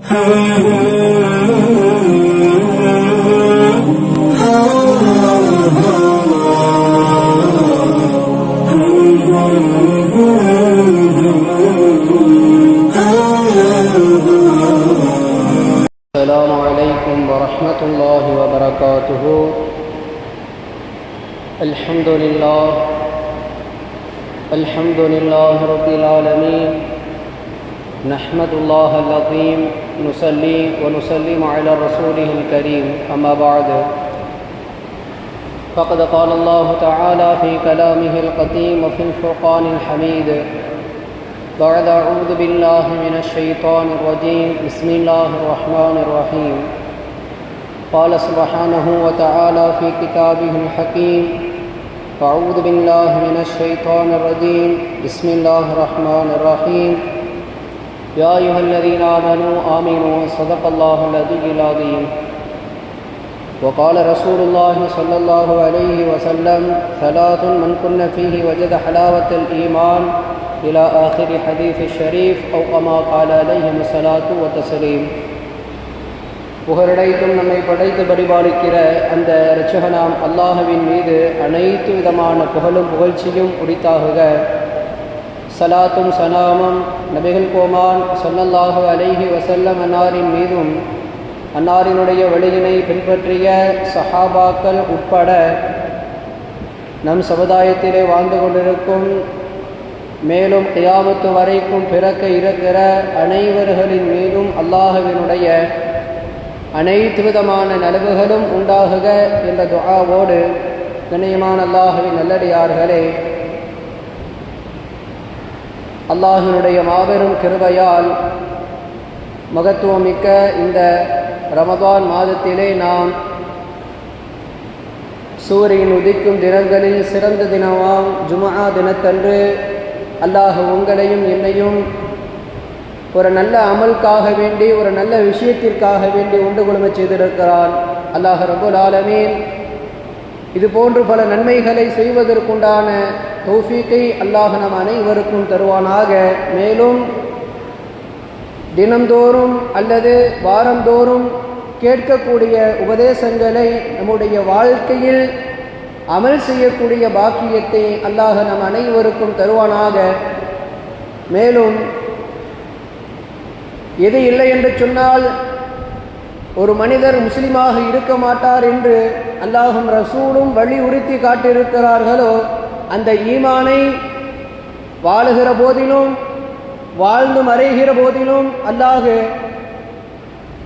السلام عليكم ورحمة الله وبركاته. الحمد لله رب العالمين. نحمد الله العظيم، نصلي ونسلم على رسوله الكريم. أما بعد، فقد قال الله تعالى في كلامه القديم وفي الفرقان الحميد: بعد أعوذ بالله من الشيطان الرجيم، بسم الله الرحمن الرحيم. قال سبحانه وتعالى في كتابه الحكيم: أعوذ بالله من الشيطان الرجيم، بسم الله الرحمن الرحيم. يا أيها الذين آمنوا صدق الله العلي العظيم. وقال رسول الله صلى الله عليه وسلم: ثلاث من كن فيه وجد حلاوة الإيمان إلى آخر حديث الشريف أو كما قال عليهم الصلاة والتسليم. புகழடைத்தும் நம்மை படைத்து பரிபாலிக்கிற அந்த இரட்சகனாம் அல்லாஹ்வின் மீது அனைத்து விதமான புகழும் புகழ்ச்சியும் உரித்தாகுக. சலாத்தும் சலாமும் நபிகள் கோமான் ஸல்லல்லாஹு அலைஹி வஸல்லம் அன்னாரின் மீதும் அன்னாரினுடைய வழியினை பின்பற்றிய சஹாபாக்கள் உட்பட நம் சமுதாயத்திலே வாழ்ந்து கொண்டிருக்கும், மேலும் கியாமத்து வரைக்கும் பிறக்க இருக்கிற அனைவர்களின் மீதும் அல்லாஹ்வினுடைய அனைத்து விதமான நலவுகளும் உண்டாகுக என்ற துஆவோடு, கண்ணியமான அல்லாஹ்வின் நல்லடியார்களே, அல்லாஹ்வினுடைய மாபெரும் கிருபையால் மகத்துவமிக்க இந்த ரமதான் மாதத்திலே நாம் சூரியன் உதிக்கும் தினங்களில் சிறந்த தினமாம் ஜும்ஆ தினத்தன்று அல்லாஹ் உங்களையும் என்னையும் ஒரு நல்ல அமலுக்காக வேண்டி, ஒரு நல்ல விஷயத்திற்காக வேண்டி உண்டு குழும செய்திருக்கிறான். அல்லாஹ் ரப்பல் ஆலமீன் இது போன்று பல நன்மைகளை செய்வதற்குண்டான தௌஃபீக்கை அல்லாஹ் நம் அனைவருக்கும் தருவானாக. மேலும் தினந்தோறும் அல்லது வாரந்தோறும் கேட்கக்கூடிய உபதேசங்களை நம்முடைய வாழ்க்கையில் அமல் செய்யக்கூடிய பாக்கியத்தை அல்லாஹ் நம் அனைவருக்கும் தருவானாக. மேலும் எது இல்லை என்று சொன்னால் ஒரு மனிதர் முஸ்லிமாக இருக்க மாட்டார் என்று அல்லாஹும் ரசூலும் வலியுறுத்தி காட்டியிருக்கிறார்களோ, அந்த ஈமானை வாழுகிற போதிலும் வாழ்ந்து மறைகிற போதிலும் அல்லாஹ்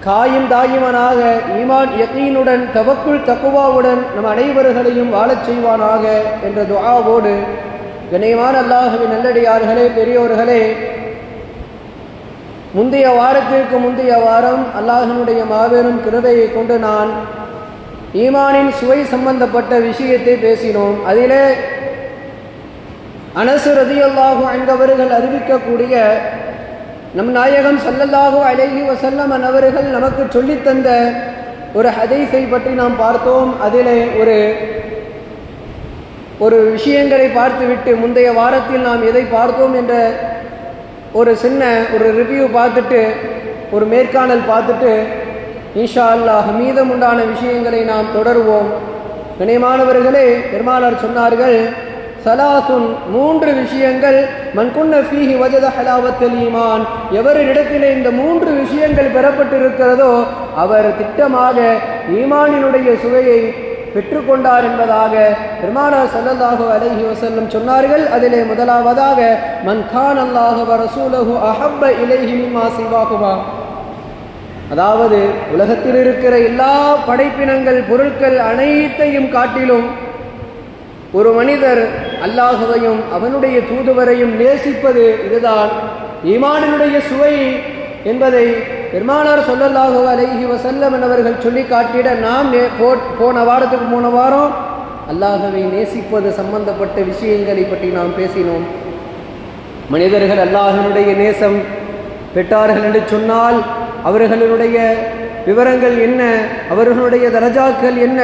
காயும் தாயுமனாக ஈமான் யகீனுடன் தவக்குல் தக்குவாவுடன் நம் அனைவர்களையும் வாழச் செய்வானாக என்ற துஆவோடு, கண்ணியமான அல்லாஹ்வின் நல்லடியார்களே, பெரியோர்களே, முந்தைய வாரத்திற்கு முந்தைய வாரம் அல்லாஹ்வினுடைய மாபெரும் கிருபையை கொண்டு நான் ஈமானின் சுவை சம்பந்தப்பட்ட விஷயத்தை பேசினோம். அதிலே அனஸ் ரலியல்லாஹு அன்ஹு அவர்கள் அறிவிக்கக்கூடிய நம் நாயகம் ஸல்லல்லாஹு அலைஹி வஸல்லம் அவர்கள் நமக்கு சொல்லித்தந்த ஒரு ஹதீஸை பற்றி நாம் பார்த்தோம். அதிலே ஒரு விஷயங்களை பார்த்துவிட்டு, முந்தைய வாரத்தில் நாம் எதை பார்த்தோம் என்ற ஒரு சின்ன ரிவ்யூ பார்த்துட்டு, ஒரு மேற்காணல் பார்த்துட்டு, இன்ஷா அல்லாஹ் மீதமுண்டான விஷயங்களை நாம் தொடருவோம். கண்ணியமானவர்களே, பெருமானார் சொன்னார்கள், சலாசுன், மூன்று விஷயங்கள், மன் குன்ன ஃபீஹி வஜத ஹலாவத்தல் ஈமான், எவரிடத்திலே இந்த மூன்று விஷயங்கள் பெறப்பட்டிருக்கிறதோ அவர் திட்டமாக ஈமானினுடைய சுவையை பெற்றுக்கொண்டார் என்பதாக பெருமானார் ஸல்லல்லாஹு அலைஹி வஸல்லம் சொன்னார்கள். அதிலே முதலாவதாக, மன் கான அல்லாஹு வ ரசூலுஹு அஹப்ப இலைஹி மிம்மா சிவாஹுமா, அதாவது உலகத்தில் இருக்கிற எல்லா படைப்பினங்கள், பொருட்கள் அனைத்தையும் காட்டிலும் ஒரு மனிதர் அல்லாஹுவையும் அவனுடைய தூதுவரையும் நேசிப்பது, இதுதான் ஈமானினுடைய சுவை என்பதை பெருமானார் ஸல்லல்லாஹு அலைஹி வஸல்லம் அவர்கள் சொல்லி காட்டிட, நாம் போன வாரம் அல்லாஹ்வை நேசிப்பது சம்பந்தப்பட்ட விஷயங்களை பற்றி நாம் பேசினோம். மனிதர்கள் அல்லாஹ்வினுடைய நேசம் பெற்றார்கள் என்று சொன்னால் அவர்களுடைய விவரங்கள் என்ன, அவர்களுடைய தரஜாக்கள் என்ன,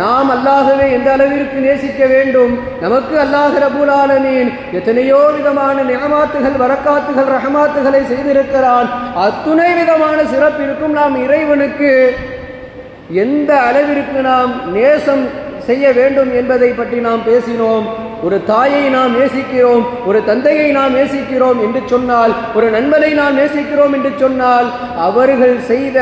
நாம் அல்லாஹ்வை எந்த அளவிற்கு நேசிக்க வேண்டும், நமக்கு அல்லாஹ் ரப்பல் ஆலமீன் எத்தனையோ விதமான நிஅமாத்துகள், வரக்காத்துகள், ரஹமாத்துகளை செய்திருக்கிறான். அத்துணை விதமான சிறப்பிற்கும் நாம் இறைவனுக்கு எந்த அளவிற்கு நாம் நேசம் செய்ய வேண்டும் என்பதை பற்றி நாம் பேசினோம். ஒரு தாயை நாம் நேசிக்கிறோம், ஒரு தந்தையை நாம் நேசிக்கிறோம் என்று சொன்னால், ஒரு நண்பனை நாம் நேசிக்கிறோம் என்று சொன்னால், அவர்கள் செய்த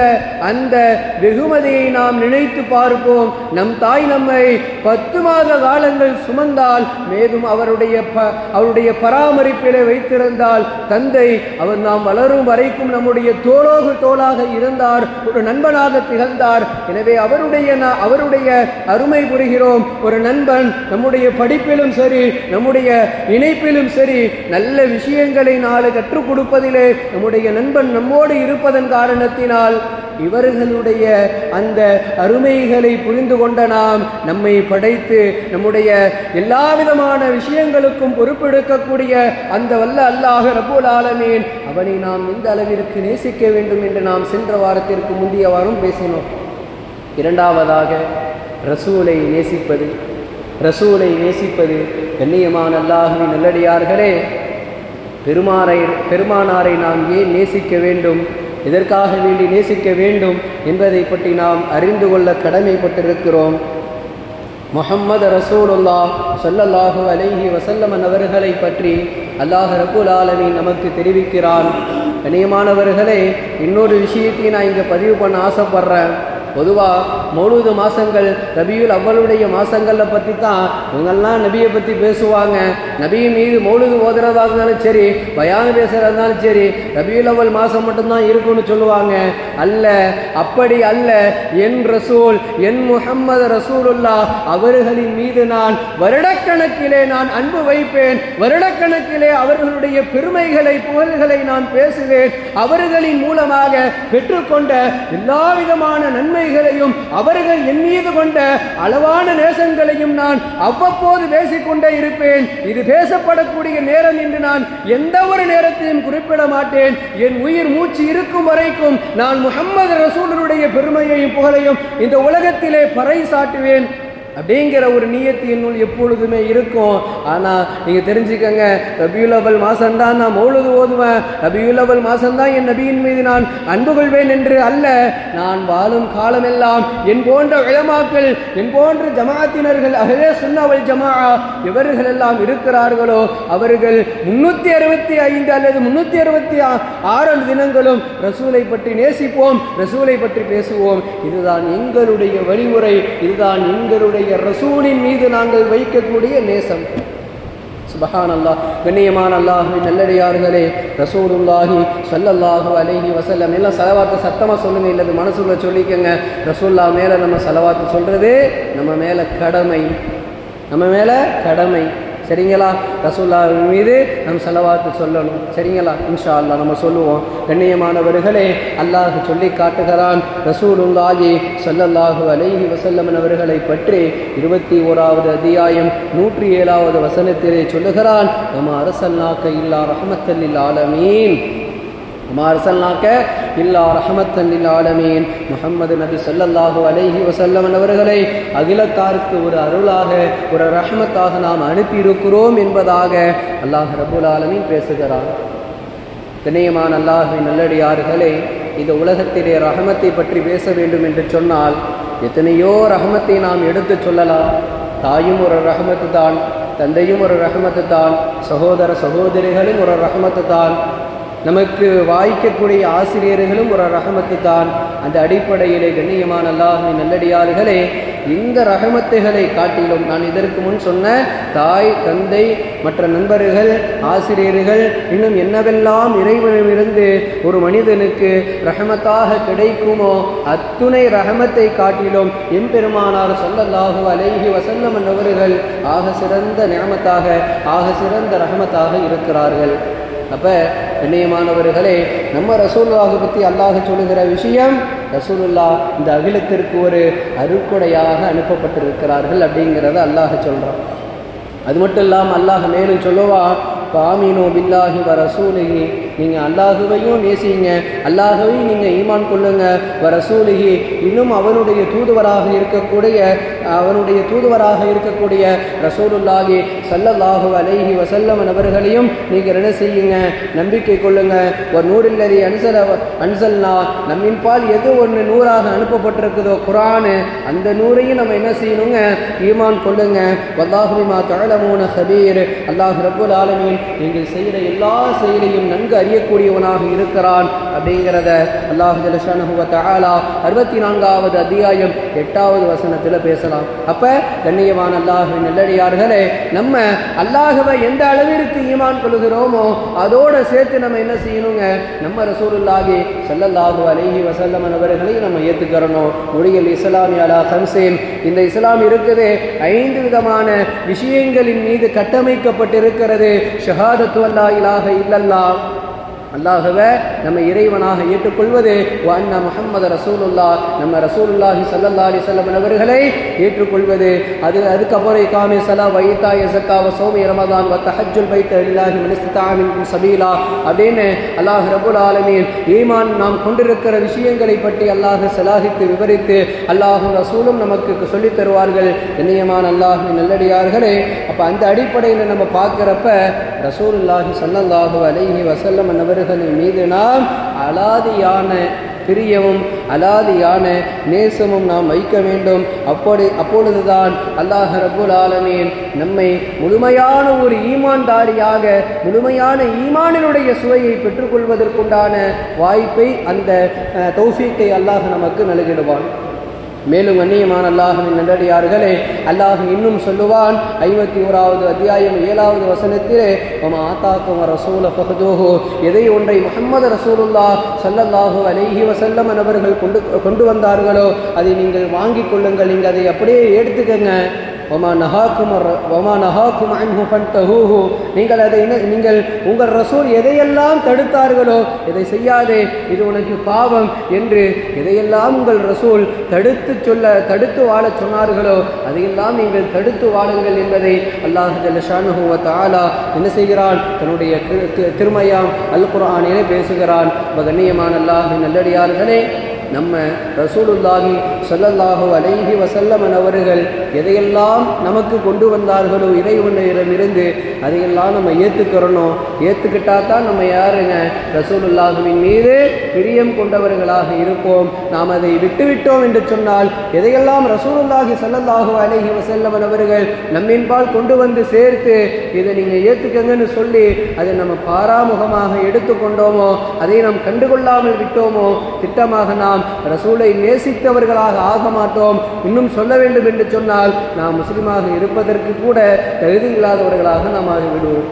அந்த வெகுமதியை நாம் நினைத்து பார்ப்போம். நம் தாய் நம்மை 10 மாத காலங்கள் சுமந்தால், மேலும் அவருடைய பராமரிப்பிலே வைத்திருந்தால், தந்தை அவர் நாம் வளரும் வரைக்கும் நம்முடைய தோளோடு தோளாக இருந்தார், ஒரு நண்பனாக திகழ்ந்தார். எனவே அவருடைய அருமை புரிகிறோம். ஒரு நண்பன் நம்முடைய படிப்பிலும் சரி, நம்முடைய இணைப்பிலும் சரி, நல்ல விஷயங்களை நாளை கற்றுக் கொடுப்பதிலே நம்முடைய நண்பன் நம்மோடு இருப்பதன் காரணத்தினால் இவர்களுடைய அந்த அருமைகளை புரிந்து கொண்ட நாம் நம்மை படைத்து நம்முடைய எல்லா விதமான விஷயங்களுக்கும் பொறுப்பெடுக்கக்கூடிய அந்த வல்ல அல்லாஹ் ரப்பல் ஆலமீன் அவனை நாம் எந்த அளவிற்கு நேசிக்க வேண்டும் என்று நாம் சென்ற வாரத்திற்கு முந்தைய வாரம் பேசினோம். இரண்டாவதாக ரசூலை நேசிப்பது கண்ணியமான அல்லாஹ்வின் நல்லடியார்களே, பெருமானாரை நாம் ஏன் நேசிக்க வேண்டும், எதற்காக வேண்டி நேசிக்க வேண்டும் என்பதை பற்றி நாம் அறிந்து கொள்ள கடமைப்பட்டிருக்கிறோம். முஹம்மது ரசூலுல்லாஹ் ஸல்லல்லாஹு அலைஹி வஸல்லம் அவர்களை பற்றி அல்லாஹ் ரப்பல் ஆலமீன் நமக்கு தெரிவிக்கிறான். கண்ணியமானவர்களே, இன்னொரு விஷயத்தை நான் இங்கே பதிவு பண்ண ஆசைப்படுறேன். பொதுவாக மௌலூது மாதங்கள், ரபியுல் அவ்வளுடைய மாதங்களில் பற்றி தான் இவங்கெல்லாம் நபியை பற்றி பேசுவாங்க. நபியின் மீது மௌலூது ஓதுறதாக இருந்தாலும் சரி, பயான் பேசுகிறதா இருந்தாலும் சரி, ரபியுல் அவ்வல் மாதம் மட்டும்தான் இருக்குன்னு சொல்லுவாங்க. அல்ல, அப்படி அல்ல. என் ரசூல், என் முஹம்மது ரசூலுல்லாஹ் அவர்களின் மீது நான் வருடக்கணக்கிலே நான் அன்பு வைப்பேன். வருடக்கணக்கிலே அவர்களுடைய பெருமைகளை, புகழ்களை நான் பேசுவேன். அவர்களின் மூலமாக பெற்றுக்கொண்ட எல்லா விதமான நன்மைகளையும் அவர்கள் என் மீது கொண்ட அளவான நேசங்களையும் நான் அவ்வப்போது பேசிக்கொண்டே இருப்பேன். இது பேசப்படக்கூடிய நேரம் என்று நான் எந்த ஒரு நேரத்தையும் குறிப்பிட மாட்டேன். என் உயிர் மூச்சு இருக்கும் வரைக்கும் நான் முஹம்மது ரசூலுடைய பெருமையையும் புகழையும் இந்த உலகத்திலே பறைசாட்டுவேன் அப்படிங்கிற ஒரு நியத்து என்னுள் எப்பொழுதுமே இருக்கும். ஆனால் நீங்கள் தெரிஞ்சுக்கங்க, ரபியுல் அவ்வல் மாதம்தான் நான் மௌலூது ஓதுவேன், ரபியுல் அவ்வல் மாதம்தான் என் நபியின் மீது நான் அன்பு கொள்வேன் என்று அல்ல. நான் வாழும் காலமெல்லாம் என் போன்ற உலமாக்கள், என் போன்ற ஜமாஅத்தினர்கள், அஹ்லே சுன்னா வல் ஜமாஅ இவர்களெல்லாம் இருக்கிறார்களோ அவர்கள் 365 அல்லது 366 தினங்களும் ரசூலை பற்றி நேசிப்போம், ரசூலை பற்றி பேசுவோம். இதுதான் எங்களுடைய வழிமுறை, இதுதான் எங்களுடைய ரசூலின் மீது நாங்கள் வைக்கக்கூடிய நேசம். சுப்ஹானல்லாஹ். கண்ணியமான அல்லாஹ்வின் நல்லடியார்களே, ரசூலுல்லாஹி ஸல்லல்லாஹு அலைஹி வஸல்லம் எல்லாம் ஸலவாத்து சத்தமாக சொல்லுங்க, இல்லது மனசுல சொல்லிக்கங்க. ரசூல்லா மேலே நம்ம ஸலவாத்து சொல்றது நம்ம மேலே கடமை. சரிங்களா? ரசூல்லா மீது நம் ஸலவாத்து சொல்லணும். சரிங்களா? இன்ஷா அல்லாஹ் நம்ம சொல்லுவோம். கண்ணியமானவர்களே, அல்லாஹ் சொல்லி காட்டுகிறான் ரசூலுல்லாஹி ஸல்லல்லாஹு அலைஹி வஸல்லம் அவர்களை பற்றி 21வது அத்தியாயம் 107வது வசனத்திலே சொல்லுகிறான், வமா அர்ஸல்நாக இல்லா ரஹ்மத்தல் லில் ஆலமீன். வமா அர்ஸல்நாக இல்லா ரஹ்மத்தன் லில் ஆலமீன். முஹம்மது நபி ஸல்லல்லாஹு அலைஹி வஸல்லம் அவர்களை அகிலத்தாருக்கு ஒரு அருளாக, ஒரு ரஹ்மத்தாக நாம் அனுப்பியிருக்கிறோம் என்பதாக அல்லாஹ் ரப்பல் ஆலமீன் பேசுகிறார். கண்ணியமான அல்லாஹ்வின் நல்லடியார்களே, இந்த உலகத்திலே ரஹமத்தை பற்றி பேச வேண்டும் என்று சொன்னால் எத்தனையோ ரஹமத்தை நாம் எடுத்து சொல்லலாம். தாயும் ஒரு ரஹமத்து தான், தந்தையும் ஒரு ரஹமத்து தான், சகோதர சகோதரிகளும் ஒரு ரஹமத்து தான், நமக்கு வாய்க்கக்கூடிய ஆசிரியர்களும் ஒரு ரஹமத்து தான். அந்த அடிப்படையிலே கண்ணியமான அல்லாஹ்வின் நல்லடியார்களே, இந்த ரஹமத்துகளை காட்டிலும் நான் இதற்கு முன் சொன்ன தாய், தந்தை, மற்ற நண்பர்கள், ஆசிரியர்கள், இன்னும் என்னவெல்லாம் இறைவனிலிருந்து ஒரு மனிதனுக்கு ரஹமத்தாக கிடைக்குமோ அத்துணை ரஹமத்தை காட்டிலும் எம்பெருமானார் ஸல்லல்லாஹு அலைஹி வஸல்லம் அவர்கள் ஆக சிறந்த நிஅமத்தாக, ஆக சிறந்த ரஹமத்தாக இருக்கிறார்கள். அப்போ கண்ணியமானவர்களே, நம்ம ரசூலுல்லாஹை பற்றி அல்லாஹ் சொல்லுகிற விஷயம், ரசூலுல்லாஹ் இந்த அகிலத்திற்கு ஒரு அருட்கொடையாக அனுப்பப்பட்டிருக்கிறார்கள் அப்படிங்கிறத அல்லாஹ் சொல்கிறான். அது மட்டும் இல்லாமல் அல்லாஹ் மேலும் சொல்லுவான், ஆமீனு பில்லாஹி வ ரசூலிஹி நீங்கள் அல்லாஹுவையும் நேசிங்க, அல்லாஹுவையும் நீங்கள் ஈமான் கொள்ளுங்க. ரசூலிஹி இன்னும் அவனுடைய தூதுவராக இருக்கக்கூடிய ரசூலுல்லாஹி ஸல்லல்லாஹு அலைஹி வஸல்லம் அவர்களையும் நீங்கள் என்ன செய்யுங்க, நம்பிக்கை கொள்ளுங்க. ஒரு நூறில்லதி அன்சல்னா, நம்மின்பால் எது ஒன்று நூறாக அனுப்பப்பட்டிருக்குதோ குர்ஆன், அந்த நூறையும் நம்ம என்ன செய்யணுங்க, ஈமான் கொள்ளுங்க. வல்லாஹு பிமா தஅலமூன கபீர், அல்லாஹ் ரப்புல் ஆலமீன் நீங்கள் செய்கிற எல்லா செயலையும் நன்கு அறியக்கூடியவனாக இருக்கிறான் அப்படிங்கிறத அல்லாஹ் ஜல்லஷானஹு வ தஆலா 64வது அத்தியாயம் 8வது வசனத்தில் பேசலாம். அப்ப கண்ணியமான அல்லாஹ்வின் நல்லடியார்களே, நம்ம அல்லாஹ்வை எந்த அளவிற்கு ஈமான் கொள்கிறோமோ அதோட சேர்த்து நம்ம என்ன செய்யணுங்க, நம்ம ரசூலுல்லாஹி ஸல்லல்லாஹு அலைஹி வஸல்லம் அவர்களை நம்ம ஏற்றுக்கிறணும். முடியல் இஸ்லாமி அலா ஹம்சேன், இந்த இஸ்லாம் இருக்குது 5 விதமான விஷயங்களின் மீது கட்டமைக்கப்பட்டிருக்கிறது. ஷஹாதத்து அல்லா இலாஹ இல்லல்லாஹ், அல்லாஹுவை நம்ம இறைவனாக ஏற்றுக்கொள்வது, வஅன்ன முஹம்மது ரசூலுல்லாஹ், நம்ம ரசூலுல்லாஹி ஸல்லல்லாஹு அலைஹி வஸல்லம் அவர்களை ஏற்றுக்கொள்வது. அதுக்கப்புறம் இகாமே ஸலா வ ஈதாய ஸக்கா வ ஸௌமி ரமதான் வ தஹஜ்ஜுல் பைத் லில்லாஹி மன் இஸ்ததா மின்கும் சபீலா அப்படின்னு அல்லாஹ் ரப்புல் ஆலமீன் ஈமான் நாம் கொண்டிருக்கிற விஷயங்களை பற்றி அல்லாஹ் ஸலாஹித்து விவரித்து அல்லாஹும் ரசூலும் நமக்கு சொல்லித் தருவார்கள். கண்ணியமான அல்லாஹ்வின் நல்லடியார்களே, அப்போ அந்த அடிப்படையில் நம்ம பார்க்குறப்ப ரசூலுல்லாஹி ஸல்லல்லாஹு அலைஹி வஸல்லம் மீது நாம் அலாதியான பிரியமும் அலாதியான நேசமும் நாம் வைக்க வேண்டும். அப்பொழுதுதான் அல்லாஹ் ரப்புல் ஆலமீன் நம்மை முழுமையான ஒரு ஈமான்தாரியாக, முழுமையான ஈமானினுடைய சுவையை பெற்றுக்கொள்வதற்குண்டான வாய்ப்பை, அந்த தௌஃபீக்கை அல்லாஹ் நமக்கு நல்கிடுவான். மேலும் கண்ணியமான அல்லாஹ்வின் நல்லடியார்களே, அல்லாஹ் இன்னும் சொல்லுவான் 51வது அத்தியாயம் 7வது வசனத்திலே, வமா ஆதாக்கும் ரசூல ஃபஹதுஹு, எதை ஒன்றை முஹம்மது ரசூலுல்லாஹ் ஸல்லல்லாஹு அலைஹி வஸல்லம் அவர்கள் கொண்டு வந்தார்களோ அதை நீங்கள் வாங்கிக் கொள்ளுங்கள், நீங்கள் அதை அப்படியே எடுத்துக்கங்க. வமா நஹாக்கும் அன்ஹு ஃபன்தஹூஹு, நீங்கள் உங்கள் ரசூல் எதையெல்லாம் தடுத்தார்களோ, எதை செய்யாதே, இது உனக்கு பாவம் என்று எதையெல்லாம் உங்கள் ரசூல் தடுத்து வாழச் சொன்னார்களோ அதையெல்லாம் நீங்கள் தடுத்து வாழுங்கள் என்பதை அல்லாஹ் ஜல்லஷானுஹு வ தஆலா என்ன செய்கிறான், தன்னுடைய திருமயாம் அல் குர்ஆனிலே பேசுகிறான். கண்ணியமான அல்லாஹ்வின் நல்லடியார்களே, நம்ம ரசூலுல்லாஹி ஸல்லல்லாஹு அலைஹி வஸல்லம் அவர்கள் எதையெல்லாம் நமக்கு கொண்டு வந்தார்களோ இறைவனிடமிருந்து, அதையெல்லாம் நம்ம ஏற்றுக்கிறணும். ஏற்றுக்கிட்டா தான் நம்ம யாருங்க, ரசூலுல்லாஹுவின் மீது பிரியம் கொண்டவர்களாக இருப்போம். நாம் அதை விட்டுவிட்டோம் என்று சொன்னால், எதையெல்லாம் ரசூலுல்லாஹி ஸல்லல்லாஹு அலைஹி வஸல்லம் அவர்கள் நம்மின்பால் கொண்டு வந்து சேர்த்து இதை நீங்கள் ஏற்றுக்கங்கன்னு சொல்லி அதை நம்ம பாராமுகமாக எடுத்துக்கொண்டோமோ, அதை நாம் கண்டுகொள்ளாமல் விட்டோமோ, திட்டமாக நாம் ரசூலை நேசித்தவர்களாக ஆக மாட்டோம். இன்னும் சொல்ல வேண்டும் என்று சொன்னால், நாம் முஸ்லிமாக இருப்பதற்கு கூட தகுதி இல்லாதவர்களாக நாம் ஆகிவிடுவோம்.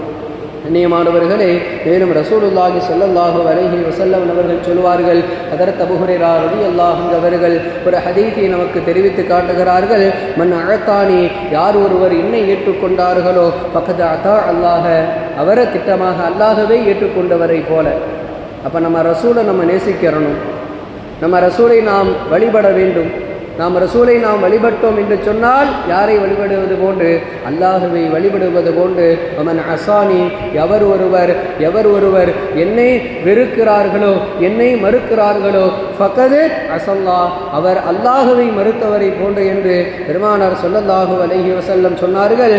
கண்ணியமானவர்களே, மேலும் ரசூலுல்லாஹி ஸல்லல்லாஹு அலைஹி வஸல்லம் அவர்கள் சொல்வார்கள், ஹதரத் அபூ ஹுரைரா ரலியல்லாஹு அன்ஹு அவர்கள் ஒரு ஹதீஸை நமக்கு தெரிவித்து காட்டுகிறார்கள். மன் அஅதானி, யார் ஒருவர் என்னை ஏற்றுக்கொண்டார்களோ ஃபகத் அத்தா அல்லாஹ, அவரை திட்டமாக அல்லாஹ்வை ஏற்றுக்கொண்டவரை போல. அப்போ நம்ம ரசூலை நம்ம நேசிக்கிறணும், நம்ம ரசூலை நாம் வழிபட வேண்டும். நாம் ரசூலை நாம் வழிபட்டோம் என்று சொன்னால் யாரை வழிபடுவது போன்று, அல்லாஹுவை வழிபடுவது போன்று. அமன் அசானி, எவர் ஒருவர் என்னை வெறுக்கிறார்களோ, என்னை மறுக்கிறார்களோ, ஃபகது அசல்லா, அவர் அல்லாஹுவை மறுத்தவரை போன்று என்று பெருமானார் ஸல்லல்லாஹு அலைஹி வஸல்லம் சொன்னார்கள்.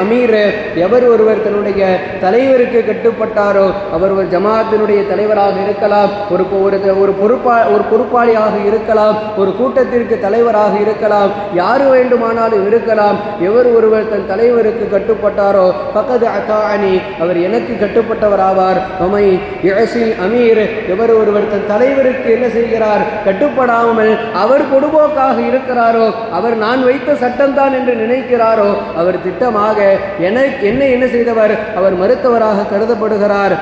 அமீர், எவர் ஒருவர் தன்னுடைய தலைவருக்கு கட்டுப்பட்டாரோ, அவர் ஒரு ஜமாத்தினுடைய தலைவராக இருக்கலாம், ஒரு பொறுப்பாளியாக இருக்கலாம், ஒரு கூட்டத்திற்கு தலைவராக இருக்கலாம், யாரு வேண்டுமானாலும் இருக்கலாம். எவர் ஒருவர் தன் தலைவருக்கு கட்டுப்பட்டாரோ ஃபகத் அதாஅனி, அவர் எனக்கு கட்டுப்பட்டவராவார். வமை யஸில் அமீர், எவர் ஒருவர் தன் தலைவருக்கு என்ன செய்கிறார், கட்டுப்படாமல் அவர் பொடுபோக்காக இருக்கிறாரோ, அவர் நான் வைத்த சட்டம்தான் என்று நினைக்கிறாரோ, அவர் திட்டமாக என்னை என்ன செய்தவர், அவர் மறுத்தவராக கருதப்படுகிறார்.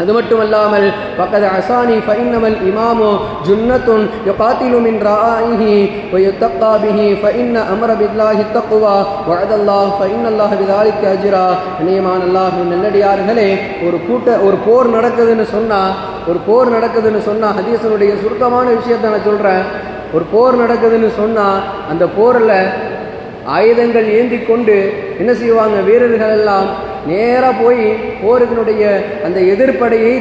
அது மட்டுமல்லாமல் ஃபகத் அஸானி ஃபஇன்னமல் இமாமு ஜுன்னத்துன் யுகாத்திலு மின் ராயிஹி வ யுத்தகா பிஹி ஃபஇன்ன அம்ர பில்லாஹி தக்வா வஅதல்லாஹ் ஃபஇன்னல்லாஹ பிதாலிக அஜ்ரா. கண்ணியமான அல்லாஹ்வின் நல்லடியார்களே, ஒரு போர் நடக்குதுன்னு சொன்னா ஹதீஸனுடைய சுருக்கமான விஷயத்தை நான் சொல்கிறேன். ஒரு போர் நடக்குதுன்னு சொன்னால் அந்த போரில் ஆயுதங்கள் ஏந்தி கொண்டு என்ன செய்வாங்க, வீரர்கள் எல்லாம் நேராக போய் போருக்கினுடைய அந்த எதிர்ப்படையை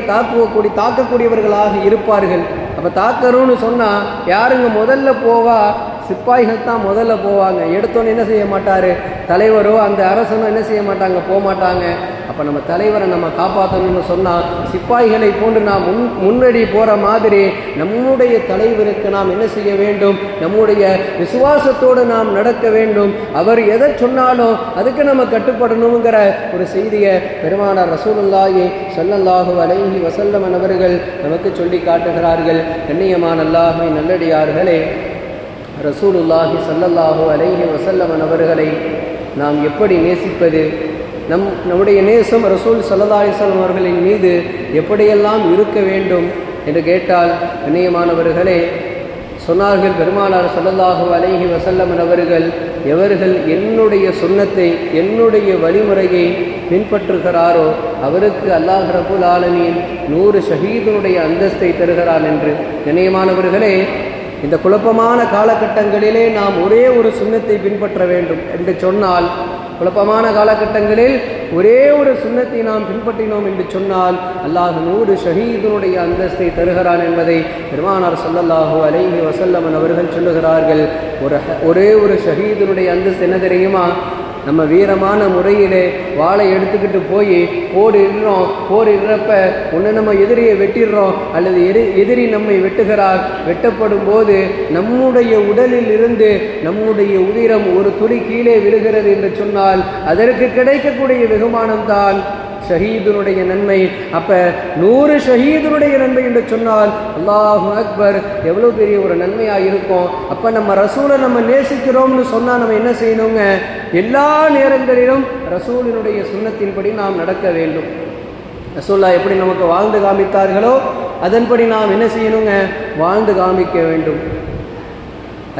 தாக்கக்கூடியவர்களாக இருப்பார்கள். அப்போ தாக்கணும்னு சொன்னால் யாருங்க முதல்ல போவா? சிப்பாய்கள் தான் முதல்ல போவாங்க. எடுத்தோன்னு என்ன செய்ய மாட்டார்? தலைவரோ அந்த அரசனோ என்ன செய்ய மாட்டாங்க? போக மாட்டாங்க. அப்போ நம்ம தலைவரை நம்ம காப்பாற்றணும்னு சொன்னால் சிப்பாய்களை போன்று நாம் முன்னாடி போகிற மாதிரி நம்முடைய தலைவருக்கு நாம் என்ன செய்ய வேண்டும்? நம்முடைய விசுவாசத்தோடு நாம் நடக்க வேண்டும். அவர் எதை சொன்னாலும் அதுக்கு நம்ம கட்டுப்படணுங்கிற ஒரு செய்தியை பெருமானார் ரசூலுல்லாஹி ஸல்லல்லாஹு அலைஹி வஸல்லம் அவர்கள் நமக்கு சொல்லி காட்டுகிறார்கள். கண்ணியமான அல்லாஹ்வின் நல்லடியார்களே, ரசூலுல்லாஹி ஸல்லல்லாஹு அலைஹி வஸல்லம் அவர்களை நாம் எப்படி நேசிப்பது? நம்முடைய நேசம் ரசூல் ஸல்லல்லாஹு அலைஹி வஸல்லம் அவர்களின் மீது எப்படியெல்லாம் இருக்க வேண்டும் என்று கேட்டால், கண்ணியமானவர்களே, சொன்னார்கள் பெருமானார் ஸல்லல்லாஹு அலைஹி வஸல்லம் அவர்கள், எவர்கள் என்னுடைய சுன்னத்தை என்னுடைய வழிமுறையை பின்பற்றுகிறாரோ அவருக்கு அல்லாஹ் ரப்புல் ஆலமீன் 100 ஷஹீதுடைய அந்தஸ்தை தருகிறான் என்று. கண்ணியமானவர்களே, இந்த குழப்பமான காலகட்டங்களிலே நாம் ஒரே ஒரு சுன்னத்தை பின்பற்ற வேண்டும் என்று சொன்னால், குழப்பமான காலகட்டங்களில் ஒரே ஒரு சுன்னத்தை நாம் பின்பற்றினோம் என்று சொன்னால் அல்லாஹ் 100 ஷஹீதுனுடைய அந்தஸ்தை தருகிறான் என்பதை பெருமானார் ஸல்லல்லாஹு அலைஹி வஸல்லம் அவர்கள் சொல்லுகிறார்கள். ஒரே ஒரு ஷஹீதுனுடைய அந்தஸ்து என்ன தெரியுமா? நம்ம வீரமான முறையிலே வாளை எடுத்துக்கிட்டு போய் போர் இடுறப்ப ஒன்று நம்ம எதிரியை வெட்டிடுறோம், அல்லது எதிரி நம்மை வெட்டுகிறார். வெட்டப்படும் போது நம்முடைய உடலில் இருந்து நம்முடைய உதிரம் ஒரு துளி கீழே விழுகிறது என்று சொன்னால் அதற்கு கிடைக்கக்கூடிய வெகுமானம்தான் ஷஹீதுனுடைய நன்மை. அப்ப 100 ஷஹீதுனுடைய நன்மை என்று சொன்னால் அல்லாஹு அக்பர், எவ்வளவு பெரிய ஒரு நன்மையாக இருக்கும். அப்ப நம்ம ரசூலை நம்ம நேசிக்கிறோம்னு சொன்னா நம்ம என்ன செய்யணுங்க? எல்லா நேரங்களிலும் ரசூலினுடைய சுன்னத்தின்படி நாம் நடக்க வேண்டும். ரசூல்லா எப்படி நமக்கு வாழ்ந்து காமித்தார்களோ அதன்படி நாம் என்ன செய்யணுங்க? வாழ்ந்து காமிக்க வேண்டும்.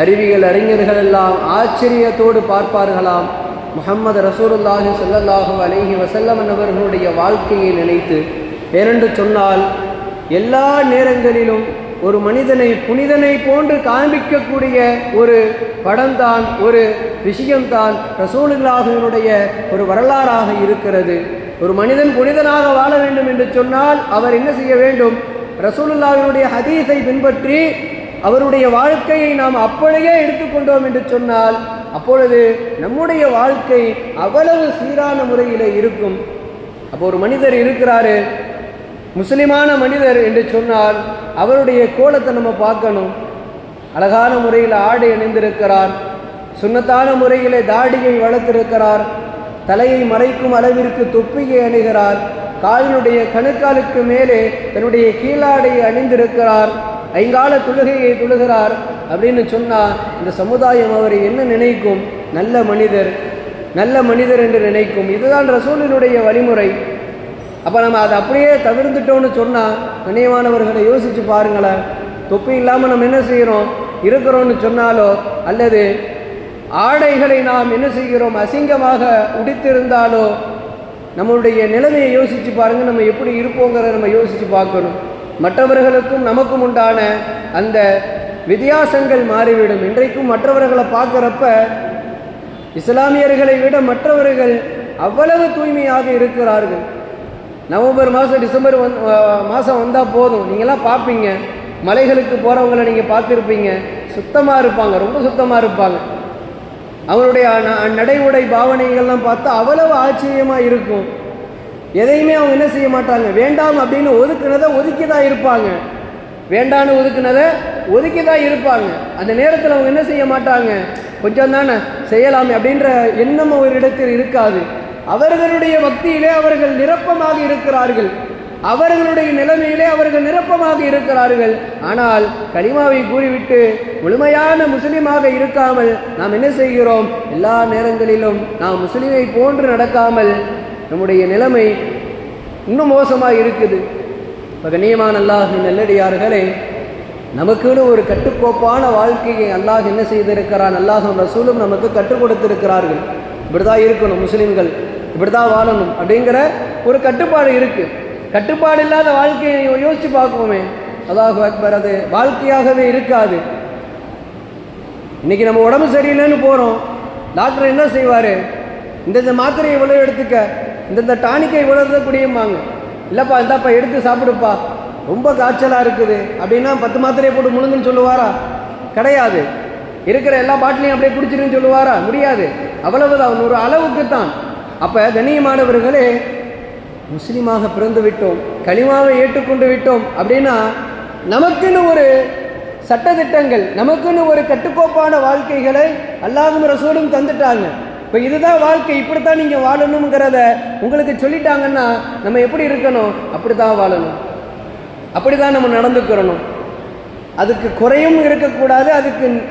அறிஞர்கள் எல்லாம் ஆச்சரியத்தோடு பார்ப்பார்களாம் முஹம்மது ரசூலுல்லாஹி ஸல்லல்லாஹு அலைஹி வஸல்லம் அவர்களுடைய வாழ்க்கையை நினைத்து. ஏனென்று சொன்னால் எல்லா நேரங்களிலும் ஒரு மனிதனை புனிதனை போன்று காண்பிக்கக்கூடிய ஒரு படம்தான், ஒரு விஷயம்தான் ரசூலுல்லாஹினுடைய ஒரு வரலாறாக இருக்கிறது. ஒரு மனிதன் புனிதனாக வாழ வேண்டும் என்று சொன்னால் அவர் என்ன செய்ய வேண்டும்? ரசூலுல்லாஹினுடைய ஹதீஸை பின்பற்றி அவருடைய வாழ்க்கையை நாம் அப்படியே எடுத்துக்கொண்டோம் என்று சொன்னால் அப்பொழுது நம்முடைய வாழ்க்கை அவ்வளவு சீரான முறையில் இருக்கும். அப்போ ஒரு மனிதர் இருக்கிறாரு, முஸ்லிமான மனிதர் என்று சொன்னால் அவருடைய கோலத்தை நம்ம பார்க்கணும். அழகான முறையில் ஆடை அணிந்திருக்கிறார், சுன்னத்தான முறையில் தாடியை வளர்த்திருக்கிறார், தலையை மறைக்கும் அளவிற்கு தொப்பியை அணிகிறார், காலினுடைய கணுக்காலுக்கு மேலே தன்னுடைய கீழாடையை அணிந்திருக்கிறார், ஐங்கால தொழுகையை தொழுகிறார் அப்படின்னு சொன்னால் இந்த சமுதாயம் அவரை என்ன நினைக்கும்? நல்ல மனிதர் என்று நினைக்கும். இதுதான் ரசூலினுடைய வழிமுறை. அப்போ நம்ம அதை அப்படியே தவிர்த்துட்டோம்னு சொன்னால், கண்ணியமானவர்களை யோசித்து பாருங்களேன். தொப்பி இல்லாமல் நம்ம என்ன செய்கிறோம்? இருக்கிறோம்னு சொன்னாலோ அல்லது ஆடைகளை நாம் என்ன செய்கிறோம்? அசிங்கமாக உடுத்திருந்தாலோ நம்மளுடைய நிலைமையை யோசித்து பாருங்கள். நம்ம எப்படி இருப்போங்கிறத நம்ம யோசித்து பார்க்கணும். மற்றவர்களுக்கும் நமக்கும் உண்டான அந்த வித்தியாசங்கள் மாறிவிடும். இன்றைக்கும் மற்றவர்களை பார்க்குறப்ப இஸ்லாமியர்களை விட மற்றவர்கள் அவ்வளவு தூய்மையாக இருக்கிறார்கள். நவம்பர் மாதம் டிசம்பர் மாதம் வந்தால் போதும், நீங்களாம் பார்ப்பீங்க, மலைகளுக்கு போகிறவங்களை நீங்கள் பார்த்துருப்பீங்க, சுத்தமாக இருப்பாங்க, ரொம்ப சுத்தமாக இருப்பாங்க. அவருடைய நடை உடை பாவனைகள்லாம் பார்த்தா அவ்வளவு ஆச்சரியமாக இருக்கும். எதையுமே அவங்க என்ன செய்ய மாட்டாங்க? வேண்டாம் அப்படின்னு ஒதுக்குனதை ஒதுக்கி தான் இருப்பாங்க. வேண்டான்னு ஒதுக்குனதை ஒதுக்கி தான் இருப்பாங்க. அந்த நேரத்தில் அவங்க என்ன செய்ய மாட்டாங்க? கொஞ்சம் தானே செய்யலாமே அப்படின்ற எண்ணம் அவரிடத்தில் இருக்காது. அவர்களுடைய பக்தியிலே அவர்கள் நிரப்பமாக இருக்கிறார்கள், அவர்களுடைய நிலைமையிலே அவர்கள் நிரப்பமாக இருக்கிறார்கள். ஆனால் கலிமாவை கூறிவிட்டு முழுமையான முஸ்லிமாக இருக்காமல் நாம் என்ன செய்கிறோம்? எல்லா நேரங்களிலும் நாம் முஸ்லிமை போன்று நடக்காமல் நம்முடைய நிலைமை இன்னும் மோசமாக இருக்குது. கண்ணியமான அல்லாஹ்வின் நல்லடியார்களே, நமக்குன்னு ஒரு கட்டுக்கோப்பான வாழ்க்கையை அல்லாஹ் என்ன செய்திருக்கிறான்? அல்லாஹும் ரசூலும் நமக்கு கற்றுக் கொடுத்திருக்கிறார்கள். இப்படிதான் இருக்கணும் முஸ்லிம்கள், இப்படிதான் வாழணும் அப்படிங்கிற ஒரு கட்டுப்பாடு இருக்கு. கட்டுப்பாடு இல்லாத வாழ்க்கையை யோசிச்சு பார்ப்போமே, அல்லாஹு அக்பர், அது வாழ்க்கையாகவே இருக்காது. இன்னைக்கு நம்ம உடம்பு சரியில்லைன்னு போறோம், டாக்டர் என்ன செய்வாரு? இந்த மாத்திரை எவ்வளோ எடுத்துக்க, இந்தந்த டானிக்கை இவ்வளோ குடியுமாங்க. இல்லைப்பா இந்தாப்பா எடுத்து சாப்பிடுப்பா, ரொம்ப காய்ச்சலாக இருக்குது அப்படின்னா 10 மாத்திரையை போட்டு முழுங்குன்னு சொல்லுவாரா? கிடையாது. இருக்கிற எல்லா பாட்டிலையும் அப்படியே குடிச்சிருன்னு சொல்லுவாரா? முடியாது. அவ்வளவுதான், ஒரு அளவுக்கு தான். அப்போ கண்ணியமானவர்களே, முஸ்லீமாக பிறந்து விட்டோம், களிமாவை ஏற்றுக்கொண்டு விட்டோம் அப்படின்னா நமக்குன்னு ஒரு சட்டதிட்டங்கள், நமக்குன்னு ஒரு கட்டுக்கோப்பான வாழ்க்கைகளை அல்லாஹ்வும் ரசூலும் தந்துட்டாங்க. இப்போ இதுதான் வாழ்க்கை, இப்படித்தான் நீங்கள் வாழணுங்கிறத உங்களுக்கு சொல்லிட்டாங்கன்னா நம்ம எப்படி இருக்கணும்? அப்படி தான் வாழணும், அப்படி தான் நம்ம நடந்துக்கிறணும். அதுக்கு குறையும் இருக்கக்கூடாது,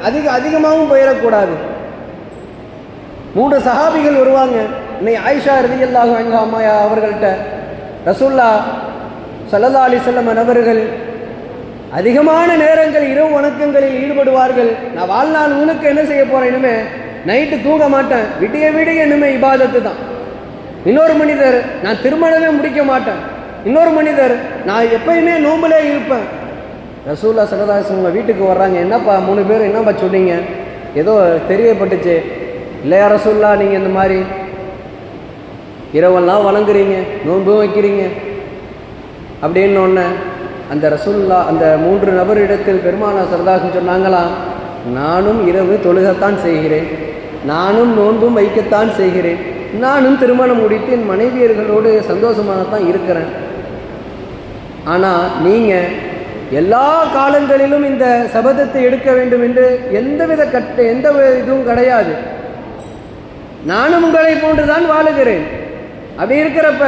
அதுக்கு அதிகமாகவும் போயிடக்கூடாது. 3 சஹாபிகள் வருவாங்க. இன்னைக்கு ஆயிஷா ரலியல்லாஹு அன்ஹா அம்மா அவர்கள்ட்ட ரசூல்லா ஸல்லல்லாஹு அலைஹி வஸல்லம் அவர்கள் அதிகமான நேரங்கள் இரவு வணக்கங்களில் ஈடுபடுவார்கள். நான் வாழ்நாள் உனக்கு என்ன செய்ய போகிறேன், இனிமே நைட்டு தூங்க மாட்டேன், விடிய இனிமே இபாதத்து தான். இன்னொரு மனிதர், நான் திருமணமே முடிக்க மாட்டேன். இன்னொரு மனிதர், நான் எப்பயுமே நோம்புலே இருப்பேன். ரசூல்லா ஸல்லல்லாஹு அலைஹி வஸல்லம் வீட்டுக்கு வர்றாங்க. என்னப்பா 3 பேர் என்னப்பா சொன்னீங்க? ஏதோ தெரியப்பட்டுச்சு. இல்லையா ரசூல்லா, நீங்கள் இந்த மாதிரி இரவெல்லாம் வணங்குறீங்க, நோன்பும் வைக்கிறீங்க அப்படின்னு ஒன்று அந்த ரசூல்லா அந்த 3 நபரிடத்தில் பெருமானார் ஸல்லல்லாஹு சொன்னாங்களாம், நானும் இரவு தொழுகத்தான் செய்கிறேன், நானும் நோன்பும் வைக்கத்தான் செய்கிறேன், நானும் திருமணம் முடித்து என் மனைவியர்களோடு சந்தோஷமாகத்தான் இருக்கிறேன். ஆனால் நீங்கள் எல்லா காலங்களிலும் இந்த சபதத்தை எடுக்க வேண்டும் என்று எந்த இதுவும் கிடையாது. நானும் உங்களை போன்றுதான் வாழுகிறேன். அப்படி இருக்கிறப்ப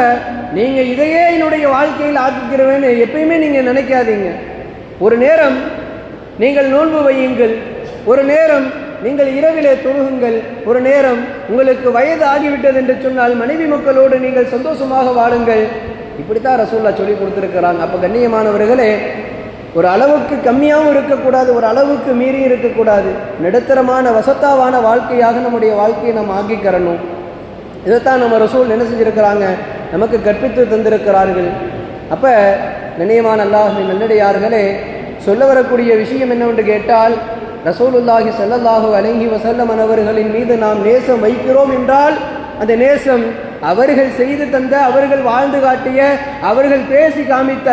நீங்கள் இதையே என்னுடைய வாழ்க்கையில் ஆக்கிக்கிறவேன்னு எப்பயுமே நீங்கள் நினைக்காதீங்க. ஒரு நேரம் நீங்கள் நோன்பு வையுங்கள், ஒரு நேரம் நீங்கள் இரவிலே தொழுகுங்கள், ஒரு நேரம் உங்களுக்கு வயது ஆகிவிட்டது என்று சொன்னால் மனைவி மக்களோடு நீங்கள் சந்தோஷமாக வாழுங்கள். இப்படித்தான் ரசூல்லா சொல்லி கொடுத்துருக்கிறாங்க. அப்போ கண்ணியமானவர்களே, ஒரு அளவுக்கு கம்மியாகவும் இருக்கக்கூடாது, ஒரு அளவுக்கு மீறி இருக்கக்கூடாது. நடுத்தரமான வசத்தாவான வாழ்க்கையாக நம்முடைய வாழ்க்கையை நம்ம ஆக்கிக்கிறணும். இதைத்தான் நம்ம ரசூல் என்ன செஞ்சுருக்கிறாங்க, நமக்கு கற்பித்து தந்திருக்கிறார்கள். அப்போ கண்ணியமான அல்லாஹ்வின் நல்லடியார்களே, சொல்ல வரக்கூடிய விஷயம் என்னவென்று கேட்டால், ரசூலுல்லாஹி ஸல்லல்லாஹு அலைஹி வஸல்லம் அவர்களின் மீது நாம் நேசம் வைக்கிறோம் என்றால் அந்த நேசம் அவர்கள் செய்து தந்த, அவர்கள் வாழ்ந்து காட்டிய, அவர்கள் பேசி காமித்த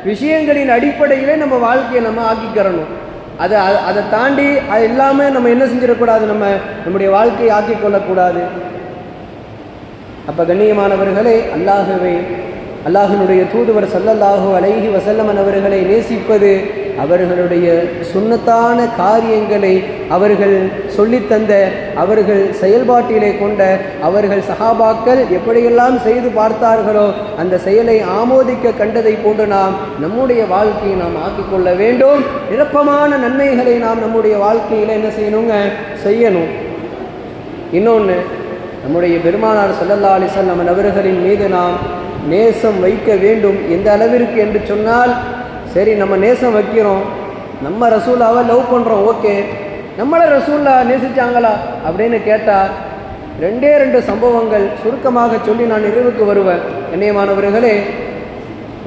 விஷயங்களின் அடிப்படையிலே நம்ம வாழ்க்கையை நம்ம ஆக்கிக்கிறணும். அதை தாண்டி அது இல்லாமல் நம்ம என்ன செஞ்சிடக்கூடாது, நம்முடைய வாழ்க்கையை ஆக்கிக் கொள்ளக்கூடாது. அப்போ கண்ணியமானவர்களே, அல்லாஹினுடைய தூதுவர் ஸல்லல்லாஹு அலைஹி வஸல்லம் அவர்களை நேசிப்பது, அவர்களுடைய சுன்னத்தான காரியங்களை அவர்கள் சொல்லித்தந்த, அவர்கள் செயல்பாட்டிலே கொண்ட, அவர்கள் சஹாபாக்கள் எப்படியெல்லாம் செய்து பார்த்தார்களோ அந்த செயலை ஆமோதிக்க கண்டதை போன்று நாம் நம்முடைய வாழ்க்கையை நாம் ஆக்கிக்கொள்ள வேண்டும். நிரப்பமான நன்மைகளை நாம் நம்முடைய வாழ்க்கையில் என்ன செய்யணும். இன்னொன்று, நம்முடைய பெருமானார் ஸல்லல்லாஹு அலைஹி வஸல்லம் அவர்களின் மீது நாம் நேசம் வைக்க வேண்டும். எந்த அளவிற்கு என்று சொன்னால், சரி நம்ம நேசம் வைக்கிறோம், நம்ம ரசூலாவை லவ் பண்ணுறோம், ஓகே, நம்மளை ரசூல்லா நேசித்தாங்களா அப்படின்னு கேட்டால் 2 சம்பவங்கள் சுருக்கமாக சொல்லி நான் நிறைவுக்கு வருவேன். கண்ணியமானவர்களே,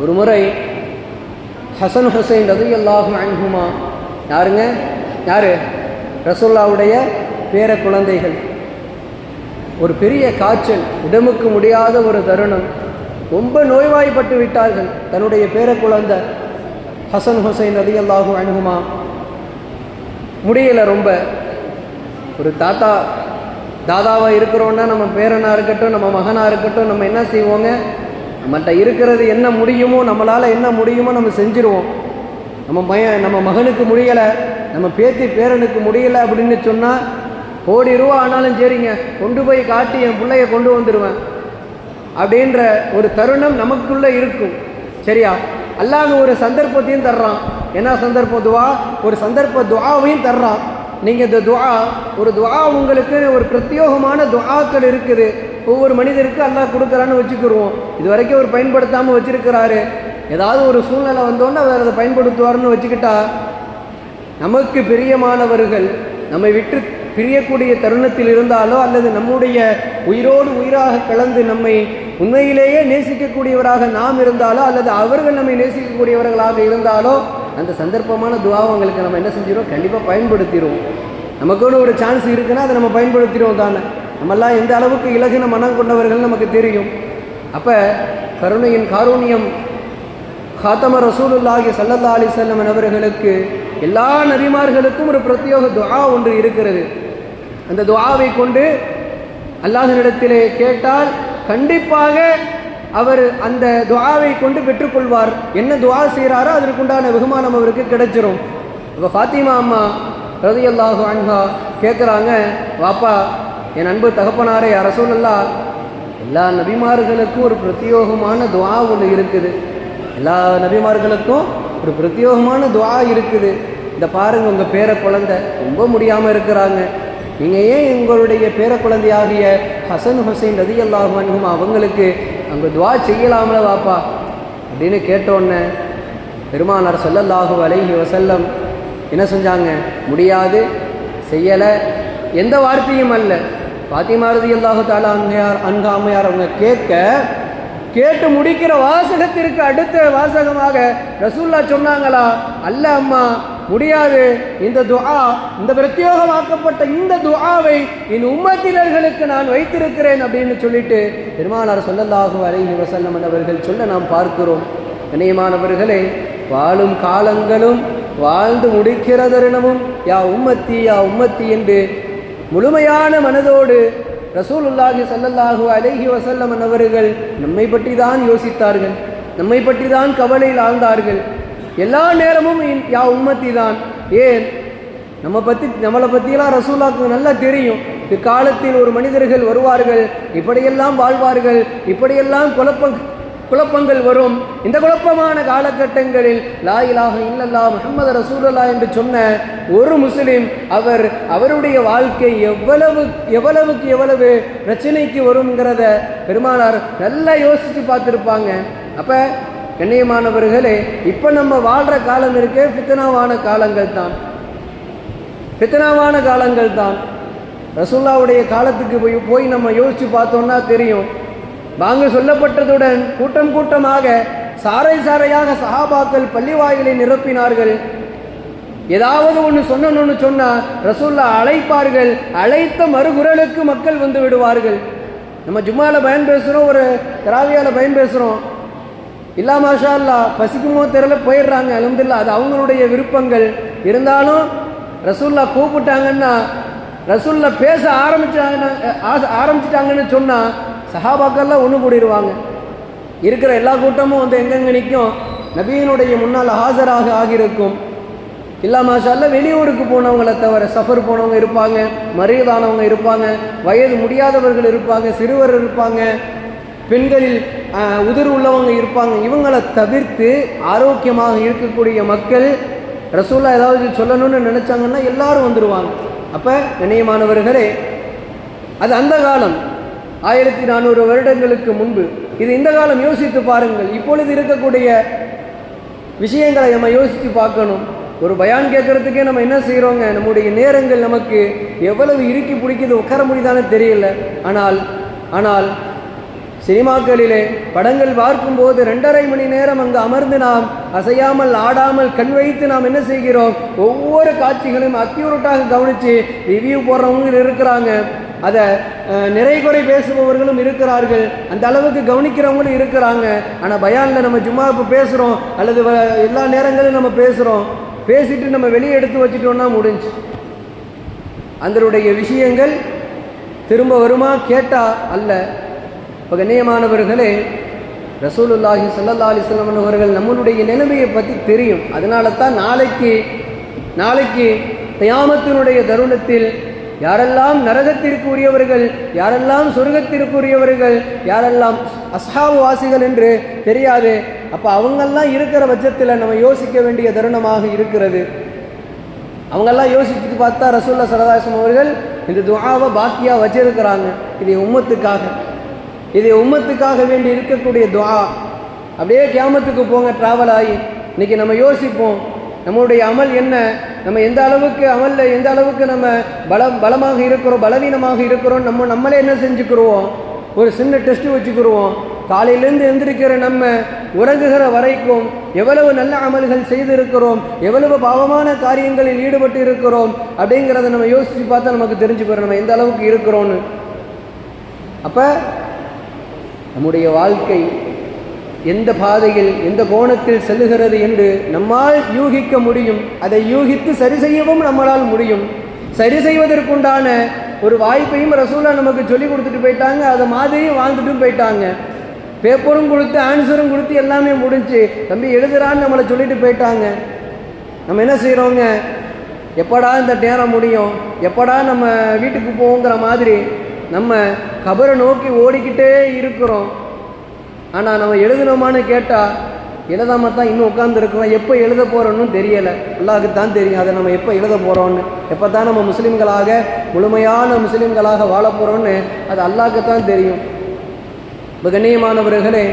ஒரு முறை ஹசன் ஹுசைன் ரலியல்லாஹு அன்ஹுமா, யார் ரசூல்லாவுடைய பேர குழந்தைகள், ஒரு பெரிய காய்ச்சல், உடம்புக்கு முடியாத ஒரு தருணம், ரொம்ப நோய்வாய்ப்பட்டு விட்டார்கள். தன்னுடைய பேர குழந்தை ஹசன் ஹுசைன் ரலியல்லாஹு அன்ஹுமா முடியலை. ரொம்ப ஒரு தாதாவாக இருக்கிறோன்னா நம்ம பேரனாக இருக்கட்டும், நம்ம மகனாக இருக்கட்டும், நம்ம என்ன செய்வோங்க, நம்மகிட்ட இருக்கிறது என்ன முடியுமோ, நம்மளால் என்ன முடியுமோ நம்ம செஞ்சுருவோம். நம்ம மகனுக்கு முடியலை, நம்ம பேரனுக்கு முடியலை அப்படின்னு சொன்னால், கோடி ரூபா ஆனாலும் சரிங்க, கொண்டு போய் காட்டி என் பிள்ளைய கொண்டு வந்துடுவேன் அப்படின்ற ஒரு தருணம் நமக்குள்ளே இருக்கும். சரியா? அல்லாஹ் ஒரு சந்தர்ப்பத்தையும் தர்றான். என்ன சந்தர்ப்பம்? துவா. ஒரு சந்தர்ப்ப துவாவையும் தர்றான். நீங்கள் இந்த ஒரு துவா உங்களுக்கு ஒரு பிரத்யேகமான துவாக்கள் இருக்குது. ஒவ்வொரு மனிதருக்கு அல்லாஹ் கொடுக்குறான்னு வச்சுக்கிடுவோம். இது வரைக்கும் அவர் பயன்படுத்தாமல் வச்சுருக்கிறாரு. ஏதாவது ஒரு சூழ்நிலை வந்தோன்னு அவர் அதை பயன்படுத்துவார்னு வச்சுக்கிட்டா, நமக்கு பிரியமானவர்கள் நம்மை விட்டு பிரியக்கூடிய தருணத்தில் இருந்தாலோ, அல்லது நம்முடைய உயிரோடு உயிராக கலந்து நம்மை உண்மையிலேயே நேசிக்கக்கூடியவராக நாம் இருந்தாலோ, அல்லது அவர்கள் நம்மை நேசிக்கக்கூடியவர்களாக இருந்தாலோ, அந்த சந்தர்ப்பமான துவாவங்களுக்கு நம்ம என்ன செஞ்சிடும், கண்டிப்பாக பயன்படுத்திடுவோம். நமக்குன்னு ஒரு சான்ஸ் இருக்குன்னா அதை நம்ம பயன்படுத்திடுவோம் தானே. நம்மெல்லாம் எந்த அளவுக்கு இலகுன மனம் கொண்டவர்கள் நமக்கு தெரியும். அப்போ கருணையின் காரூணியம் காத்தம ரசூலுல்லாஹி ஸல்லல்லாஹு அலைஹி வஸல்லம் அவர்களுக்கு எல்லா நபிமார்களுக்கும் ஒரு பிரத்யேக துஆ ஒன்று இருக்கிறது. அந்த துஆவை கொண்டு அல்லாஹ்விடத்திலே கேட்டால் கண்டிப்பாக அவர் அந்த துஆவை கொண்டு பெற்றுக்கொள்வார். என்ன துஆ செய்கிறாரோ அதற்குண்டான வெகுமானம் அவருக்கு கிடைச்சிரும். இப்போ ஃபாத்திமா அம்மா ரலியல்லாஹு அன்ஹா கேட்குறாங்க, வாப்பா என் அன்பு தகப்பனாரே ரசூலுல்லாஹ், எல்லா நபிமார்களுக்கும் ஒரு பிரத்யேகமான துஆ ஒன்று இருக்குது. எல்லா நபிமார்களுக்கும் ஒரு பிரத்யேகமான துஆ இருக்குது. இந்த பாருங்கள், உங்கள் பேர குழந்தை ரொம்ப முடியாமல் இருக்கிறாங்க. நீங்கள் ஏன் உங்களுடைய பேர குழந்தையாகிய ஹசன் ஹுசைன் ரலியல்லாஹு அன்ஹும் அவங்களுக்கு அங்கே துஆ செய்யலாமல வாப்பா அப்படின்னு கேட்டோன்னே பெருமானார் ஸல்லல்லாஹு அலைஹி வஸல்லம் என்ன செஞ்சாங்க? முடியாது, செய்யலை, எந்த வார்த்தையும் அல்ல. ஃபாத்திமா ரலியல்லாஹு தஆலா அன்ஹா அம்மையார் அவங்க கேட்டு முடிக்கிற வாசகத்திற்கு அடுத்த வாசகமாக ரசூலுல்லாஹ் சொன்னாங்களா, அல்ல அம்மா முடியாது, இந்த துஆ, இந்த பிரத்யேகமாக்கப்பட்ட இந்த துஆவை என் உம்மத்தினர்களுக்கு நான் வைத்திருக்கிறேன் அப்படின்னு சொல்லிட்டு பெருமானார் ஸல்லல்லாஹு அலைஹி வஸல்லம் அவர்கள் சொல்ல நாம் பார்க்கிறோம். கண்ணியமானவர்களே, வாழும் காலங்களும் வாழ்ந்து முடிக்கிற தருணமும் யா உம்மத்தி என்று முழுமையான மனதோடு ரசூலுல்லாஹி ஸல்லல்லாஹு அலைஹி வஸல்லம் அவர்கள் நம்மை பற்றி தான் யோசித்தார்கள், நம்மை பற்றி தான் கவலையில் ஆழ்ந்தார்கள். எல்லா நேரமும் யா உம்மத்தி தான். ஏன்? நம்மளை பற்றியெல்லாம் ரசூலுல்லாஹ்க்கு நல்லா தெரியும். இக்காலத்தில் ஒரு மனிதர்கள் வருவார்கள், இப்படியெல்லாம் வாழ்வார்கள், இப்படியெல்லாம் குழப்பங்கள் வரும். இந்த குழப்பமான காலகட்டங்களில் லா இலாஹ இல்லல்லாஹ் முஹம்மது ரசூலுல்லாஹ் என்று சொன்ன ஒரு முஸ்லிம் அவருடைய வாழ்க்கை எவ்வளவு பிரச்சனைக்கு வருங்கிறத பெருமானார் நல்லா யோசித்து பார்த்துருப்பாங்க. அப்போ கண்ணியமானவர்களே, இப்போ நம்ம வாழ்கிற காலம் இருக்கே ஃபித்னாவான காலங்கள் தான். ரசூலுல்லாஹ்வுடைய காலத்துக்கு போய் நம்ம யோசித்து பார்த்தோம்னா தெரியும். வாங்க சொல்லப்பட்டதுடன் கூட்டமாக சாரையாக சஹாபாக்கள் பள்ளிவாயிலை நிரப்பினார்கள். ஏதாவது ஒன்று சொன்னால் ரசூலுல்லாஹ் அழைப்பார்கள். அழைத்த மறுகுரலுக்கு மக்கள் வந்து விடுவார்கள். நம்ம ஜும்மாவில் பயன் பேசுகிறோம், ஒரு தராவியால் பயன் பேசுகிறோம், இல்லா மாஷா அல்லாஹ் பசிக்குமோ தெரியல போயிடுறாங்க, அல்ஹம்துலில்லாஹ், அது அவங்களுடைய விருப்பங்கள். இருந்தாலும் ரசூலுல்லாஹ் கூப்பிட்டாங்கன்னா, ரசூலுல்லாஹ் பேச ஆரம்பிச்சிட்டாங்கன்னு சொன்னால் சஹாபாக்கள்லாம் ஒன்று கூடிடுவாங்க. இருக்கிற எல்லா கூட்டமும் வந்து எங்கெங்கே நிற்கும்? நபியினுடைய முன்னால் ஆஜராக ஆகியிருக்கும். இல்லா மாஷா அல்லாஹ் வெளியூருக்கு போனவங்களை தவிர சஃபர் போனவங்க இருப்பாங்க, மரியதானவங்க இருப்பாங்க, வயது முடியாதவர்கள் இருப்பாங்க, சிறுவர் இருப்பாங்க, பெண்களில் உதிர் உள்ளவங்க இருப்பாங்க. இவங்களை தவிர்த்து ஆரோக்கியமாக இருக்கக்கூடிய மக்கள் ரசூலுல்லாஹ் ஏதாவது சொல்லணும்னு நினச்சாங்கன்னா எல்லாரும் வந்துடுவாங்க. அப்போ கண்ணியமானவர்களே, அது அந்த காலம் 1400 வருடங்களுக்கு முன்பு. இது இந்த காலம். யோசித்து பாருங்கள். இப்பொழுது இருக்கக்கூடிய விஷயங்களை நம்ம யோசித்து பார்க்கணும். ஒரு பயான் கேட்கறதுக்கே நம்ம என்ன செய்கிறோங்க? நம்முடைய நேரங்கள் நமக்கு எவ்வளவு இறுக்கி பிடிக்குது, உட்கார முடியுதானே தெரியல. ஆனால் சினிமாக்களிலே படங்கள் பார்க்கும்போது 2.5 மணி நேரம் அங்கு அமர்ந்து நாம் அசையாமல் ஆடாமல் கண் வைத்து நாம் என்ன செய்கிறோம்? ஒவ்வொரு காட்சிகளையும் அக்யூரேட்டாக கவனித்து ரிவ்யூ போடுறவங்களும் இருக்கிறாங்க, அதை நிறைகுறை பேசுபவர்களும் இருக்கிறார்கள், அந்த அளவுக்கு கவனிக்கிறவங்களும் இருக்கிறாங்க. ஆனால் பயானில் நம்ம சும்மா இப்போ பேசுகிறோம், அல்லது எல்லா நேரங்களிலும் நம்ம பேசிட்டு நம்ம வெளியே எடுத்து வச்சுட்டோம்னா முடிஞ்சு. அதனுடைய விஷயங்கள் திரும்ப வருமா கேட்டால் அல்ல. இப்போ கண்ணியமானவர்களே, ரசூலுல்லாஹி ஸல்லல்லாஹு அலைஹி வஸல்லம் அவர்கள் நம்மளுடைய நிலைமையை பற்றி தெரியும். அதனால தான் நாளைக்கு கியாமத்தினுடைய தருணத்தில் யாரெல்லாம் நரகத்திற்கு உரியவர்கள், யாரெல்லாம் சொர்க்கத்திற்கு உரியவர்கள், யாரெல்லாம் அஸ்ஹாபு வாசிகள் என்று தெரியாது. அப்போ அவங்கெல்லாம் இருக்கிற பட்சத்தில் நம்ம யோசிக்க வேண்டிய தருணமாக இருக்கிறது. அவங்கெல்லாம் யோசிச்சுட்டு பார்த்தா ரசூலுல்லாஹி ஸல்லல்லாஹு அலைஹி வஸல்லம் அவர்கள் இந்த துஆவை பாக்கியாக வச்சிருக்கிறாங்க. இது உம்மத்துக்காக வேண்டி இருக்கக்கூடிய துஆ. அப்படியே கியாமத்துக்கு போங்க ட்ராவல் ஆகி. இன்றைக்கி நம்ம யோசிப்போம், நம்மளுடைய அமல் என்ன, நம்ம எந்த அளவுக்கு நம்ம பலமாக இருக்கிறோம், பலவீனமாக இருக்கிறோம், நம்மளே என்ன செஞ்சுக்கிறோம்? ஒரு சின்ன டெஸ்ட்டு வச்சுக்கிடுவோம். காலையிலேருந்து எழுந்திருக்கிற நம்ம உறங்குகிற வரைக்கும் எவ்வளவு நல்ல அமல்கள் செய்திருக்கிறோம், எவ்வளவு பாவமான காரியங்களில் ஈடுபட்டு இருக்கிறோம் அப்படிங்கிறத நம்ம யோசித்து பார்த்தா நமக்கு தெரிஞ்சு போயிடும் நம்ம எந்த அளவுக்கு இருக்கிறோன்னு. அப்போ நம்முடைய வாழ்க்கை எந்த பாதையில் எந்த கோணத்தில் செல்லுகிறது என்று நம்மால் யூகிக்க முடியும். அதை யூகித்து சரி செய்யவும் நம்மளால் முடியும். சரி செய்வதற்குண்டான ஒரு வாய்ப்பையும் ரசூலா நமக்கு சொல்லி கொடுத்துட்டு போயிட்டாங்க. அதை மாதிரியும் வாழ்ந்துட்டும் போயிட்டாங்க. பேப்பரும் கொடுத்து ஆன்சரும் கொடுத்து எல்லாமே முடிஞ்சு தம்பி எழுதுறான்னு நம்மளை சொல்லிட்டு போயிட்டாங்க. நம்ம என்ன செய்கிறோங்க, எப்படா இந்த நேரம் முடியும், எப்படா நம்ம வீட்டுக்கு போங்கிற மாதிரி நம்ம கபரை நோக்கி ஓடிக்கிட்டே இருக்கிறோம். ஆனால் நம்ம எழுதணுமான்னு கேட்டால் எழுதாம தான் இன்னும் உட்காந்துருக்கிறோம். எப்போ எழுத போகிறோன்னு தெரியலை. அல்லாஹ்க்கு தான் தெரியும் அதை நம்ம எப்போ எழுத போகிறோன்னு. எப்போ தான் நம்ம முஸ்லீம்களாக முழுமையான முஸ்லீம்களாக வாழ போகிறோன்னு அது அல்லாஹ்க்கு தான் தெரியும். இப்போ கண்ணியமானவர்களே,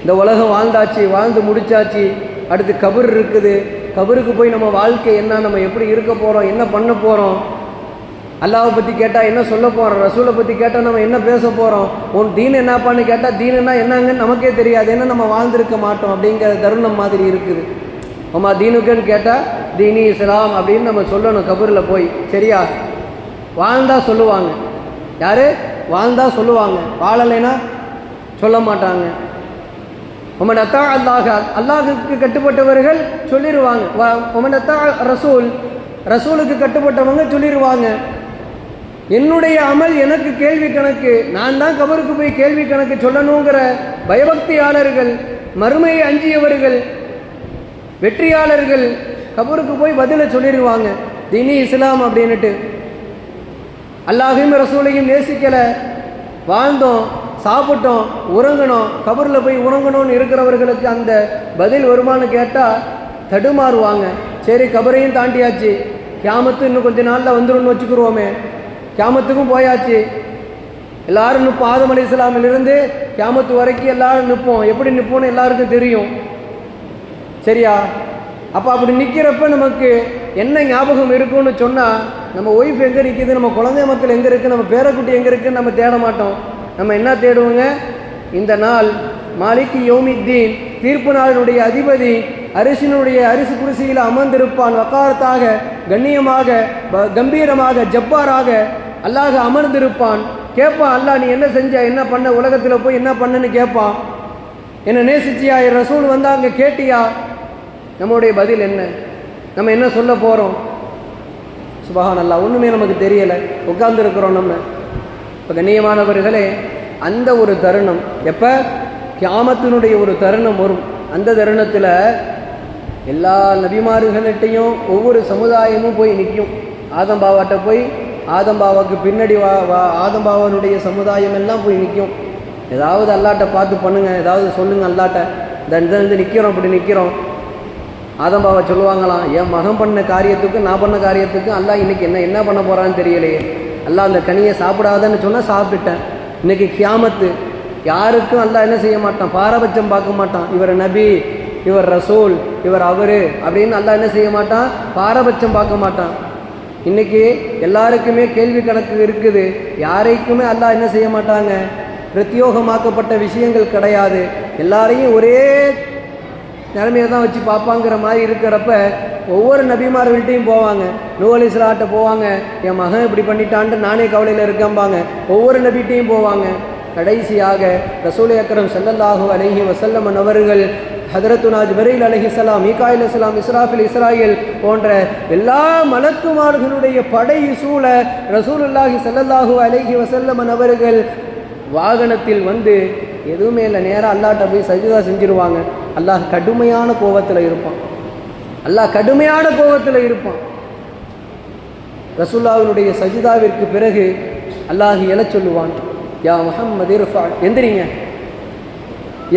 இந்த உலகம் வாழ்ந்தாச்சு, வாழ்ந்து முடிச்சாச்சு. அடுத்து கபர் இருக்குது. கபருக்கு போய் நம்ம வாழ்க்கை என்ன, நம்ம எப்படி இருக்க போகிறோம், என்ன பண்ண போகிறோம், அல்லாஹ்வை பற்றி கேட்டால் என்ன சொல்ல போகிறோம், ரசூலை பற்றி கேட்டால் நம்ம என்ன பேச போகிறோம், உன் தீன் என்னப்பான்னு கேட்டால் தீனுன்னா என்னங்கன்னு நமக்கே தெரியாது. ஏன்னா நம்ம வாழ்ந்திருக்க மாட்டோம் அப்படிங்கிற தருணம் மாதிரி இருக்குது. அம்மா தீனுக்குன்னு கேட்டால் தீனி இஸ்லாம் அப்படின்னு நம்ம சொல்லணும் கபரில் போய். சரியா? வாழ்ந்தா சொல்லுவாங்க. யார் வாழ்ந்தா சொல்லுவாங்க, வாழலைன்னா சொல்ல மாட்டாங்க. ஒமன் அத்தா அல்லாஹ், அல்லாஹுக்கு கட்டுப்பட்டவர்கள் சொல்லிடுவாங்க. ஒமன் அத்தா ரசூல், ரசூலுக்கு கட்டுப்பட்டவங்க சொல்லிடுவாங்க. என்னுடைய அமல் எனக்கு கேள்வி கணக்கு, நான் தான் கபருக்கு போய் கேள்வி கணக்கு சொல்லணுங்கிற பயபக்தியாளர்கள், மறுமையை அஞ்சியவர்கள், வெற்றியாளர்கள் கபருக்கு போய் பதிலை சொல்லிடுவாங்க. தீனி இஸ்லாம் அப்படின்னுட்டு. அல்லாஹையும் ரசூலையும் நேசிக்கலை, வாழ்ந்தோம், சாப்பிட்டோம், உறங்கணும், கபரில் போய் உறங்கணும்னு இருக்கிறவர்களுக்கு அந்த பதில் வருமானு கேட்டால் தடுமாறுவாங்க. சரி கபரையும் தாண்டியாச்சு, கியாமத்து இன்னும் கொஞ்ச நாளில் வந்துடும்னு வச்சுக்கிருவோமே, கியாமத்துக்கும் போயாச்சு. எல்லாரும் நிற்போம். ஆதம் அலைஹிஸ்ஸலாமிலிருந்து கியாமத்து வரைக்கும் எல்லாரும் நிற்போம். எப்படி நிற்போன்னு எல்லாருக்கும் தெரியும். சரியா? அப்போ அப்படி நிற்கிறப்ப நமக்கு என்ன ஞாபகம் இருக்குன்னு சொன்னால், நம்ம ஒய்ஃப் எங்கே நிற்கிது, நம்ம குழந்தை மக்கள் எங்கே இருக்குது, நம்ம பேரக்குட்டி எங்கே இருக்குன்னு நம்ம தேட மாட்டோம். நம்ம என்ன தேடுவோங்க, இந்த நாள் மாலிக் யௌமித்தீன், தீர்ப்பு நாளினுடைய அதிபதி, அரிசினுடைய அரிசி குருசியில் அமர்ந்திருப்பான். வக்காரத்தாக, கண்ணியமாக, கம்பீரமாக, ஜப்பாராக அல்லாஹ் அமர்ந்திருப்பான். கேட்பான், அல்லாஹ் நீ என்ன செஞ்ச, என்ன பண்ண, உலகத்தில் போய் என்ன பண்ணுன்னு கேட்பான். என்ன நேசிச்சியா, ரசூல் வந்தாங்க கேட்டியா? நம்மளுடைய பதில் என்ன? நம்ம என்ன சொல்ல போகிறோம்? சுபஹான் அல்லாஹ், ஒன்றுமே நமக்கு தெரியலை, உட்கார்ந்துருக்கிறோம் நம்ம. இப்போ கண்ணியமானவர்களே, அந்த ஒரு தருணம் எப்போ கியாமத்தினுடைய ஒரு தருணம் வரும். அந்த தருணத்தில் எல்லா நபிமார்கள்ட்டையும் ஒவ்வொரு சமுதாயமும் போய் நிற்கும். ஆதம்பாவாட்ட போய், ஆதம்பாவாவுக்கு பின்னாடி ஆதம்பாவனுடைய சமுதாயம் எல்லாம் போய் நிற்கும். ஏதாவது அல்லாட்ட பார்த்து பண்ணுங்க, ஏதாவது சொல்லுங்கள் அல்லாட்ட, இந்த நிற்கிறோம், அப்படி நிற்கிறோம். ஆதம்பாவை சொல்லுவாங்களாம், என் மகன் பண்ண காரியத்துக்கும் நான் பண்ண காரியத்துக்கும் அல்லாஹ் இன்னைக்கு என்ன பண்ண போகிறான்னு தெரியலையே. அல்லாஹ் அந்த கனியை சாப்பிடாதன்னு சொன்னால் சாப்பிட்டுட்டேன். இன்னைக்கு கியாமத்து, யாருக்கும் அல்லாஹ் என்ன செய்ய மாட்டான், பாரபட்சம் பார்க்க மாட்டான். இவர் நபி, இவர் ரசூல், இவர் அவரு அப்படின்னு அல்லாஹ் என்ன செய்ய மாட்டான், பாரபட்சம் பார்க்க மாட்டான். இன்னைக்கு எல்லாருக்குமே கேள்வி கணக்கு இருக்குது. யாரைக்குமே அல்லாஹ் என்ன செய்ய மாட்டாங்க, பிரத்யோகமாக்கப்பட்ட விஷயங்கள் கிடையாது. எல்லாரையும் ஒரே நிலைமையை தான் வச்சு பார்ப்பாங்கிற மாதிரி இருக்கிறப்ப ஒவ்வொரு நபிமார்கள்ட்டையும் போவாங்க. நூஹ் அலைஹிஸ்ஸலாம்ட்ட போவாங்க, என் மகன் இப்படி பண்ணிட்டான்ட்டு நானே கவலையில் இருக்கம்பாங்க. ஒவ்வொரு நபிட்டையும் போவாங்க. கடைசியாக ரசூல் அக்ரம் ஸல்லல்லாஹு அலைஹி வஸல்லம் அவர்கள் ஹதரத்துனா ஜிப்ரீல் அலைஹிஸ்ஸலாம், மீகாயில் அலைஹிஸ்ஸலாம், இஸ்ராஃபில், இஸ்ராயில் போன்ற எல்லா மலக்குமார்களுடைய படை சூழ ரசூலுல்லாஹி ஸல்லல்லாஹு அலைஹி வஸல்லம் அவர்கள் வாகனத்தில் வந்து எதுவுமே இல்லை, நேராக அல்லாஹ்ட்ட போய் சஜ்தா செஞ்சிருவாங்க. அல்லாஹ் கடுமையான கோபத்தில் இருப்பான். அல்லாஹ் கடுமையான கோபத்தில் இருப்பான். ரசூலுல்லாஹ்வுடைய சஜ்தாவிற்கு பிறகு அல்லாஹ் எழச் சொல்லுவான், யா முஹம்மது இர்ஃபா, எந்திரிங்க